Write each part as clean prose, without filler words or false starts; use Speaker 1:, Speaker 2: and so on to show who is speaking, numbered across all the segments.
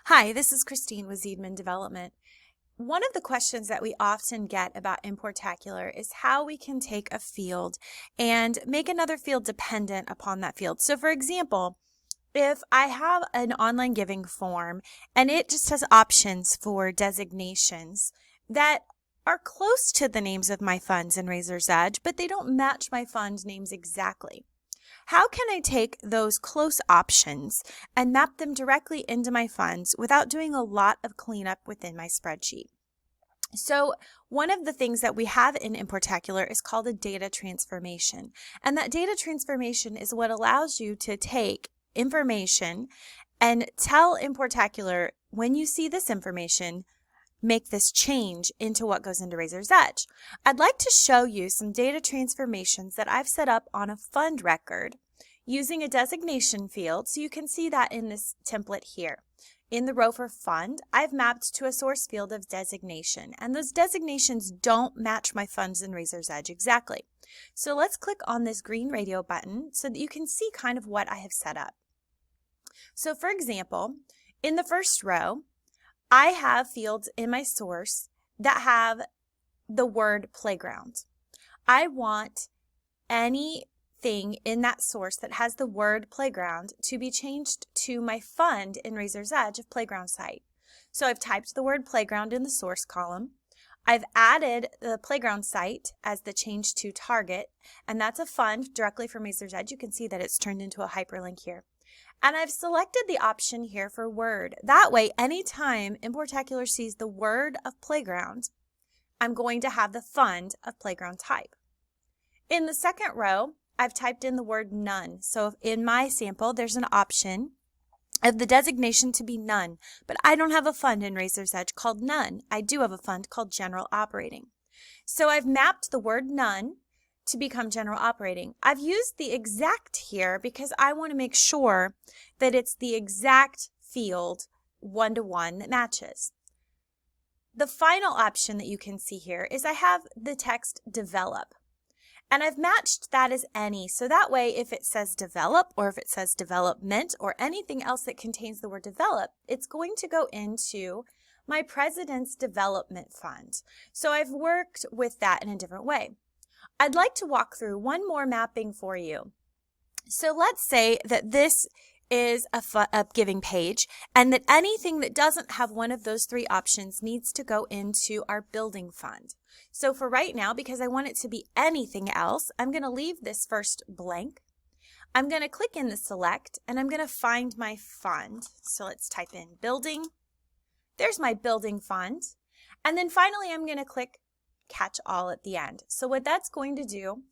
Speaker 1: Hi, this is Christine with Zeidman Development. One of the questions that we often get about Importacular is how we can take a field and make another field dependent upon that field. So for example, if I have an online giving form and it just has options for designations that are close to the names of my funds in Raiser's Edge, but they don't match my fund names exactly. How can I take those close options and map them directly into my funds without doing a lot of cleanup within my spreadsheet? So one of the things that we have in Importacular is called a data transformation. And that data transformation is what allows you to take information and tell Importacular, when you see this information, make this change into what goes into Raiser's Edge. I'd like to show you some data transformations that I've set up on a fund record using a designation field, so you can see that in this template here. In the row for fund, I've mapped to a source field of designation, and those designations don't match my funds in Raiser's Edge exactly. So let's click on this green radio button so that you can see kind of what I have set up. So for example, in the first row, I have fields in my source that have the word playground. I want anything in that source that has the word playground to be changed to my fund in Raiser's Edge of playground site. So I've typed the word playground in the source column. I've added the playground site as the change to target, and that's a fund directly from Raiser's Edge. You can see that it's turned into a hyperlink here. And I've selected the option here for word. That way, anytime Importacular sees the word of playground, I'm going to have the fund of playground type. In the second row, I've typed in the word none. So in my sample, there's an option of the designation to be none, but I don't have a fund in Raiser's Edge called none. I do have a fund called general operating. So I've mapped the word none to become general operating. I've used the exact here because I want to make sure that it's the exact field one-to-one that matches. The final option that you can see here is I have the text develop. And I've matched that as any, so that way if it says develop or if it says development or anything else that contains the word develop, it's going to go into my President's Development Fund. So I've worked with that in a different way. I'd like to walk through one more mapping for you. So let's say that this is a giving page and that anything that doesn't have one of those three options needs to go into our building fund. So for right now, because I want it to be anything else, I'm going to leave this first blank. I'm going to click in the select and I'm going to find my fund. So let's type in building. There's my building fund. And then finally, I'm going to click catch all at the end. So what that's going to do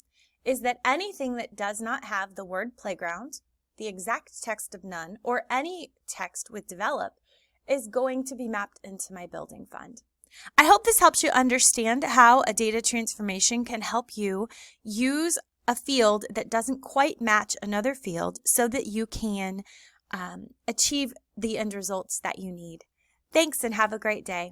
Speaker 1: is that anything that does not have the word playground, the exact text of none, or any text with develop is going to be mapped into my building fund. I hope this helps you understand how a data transformation can help you use a field that doesn't quite match another field so that you can achieve the end results that you need. Thanks and have a great day.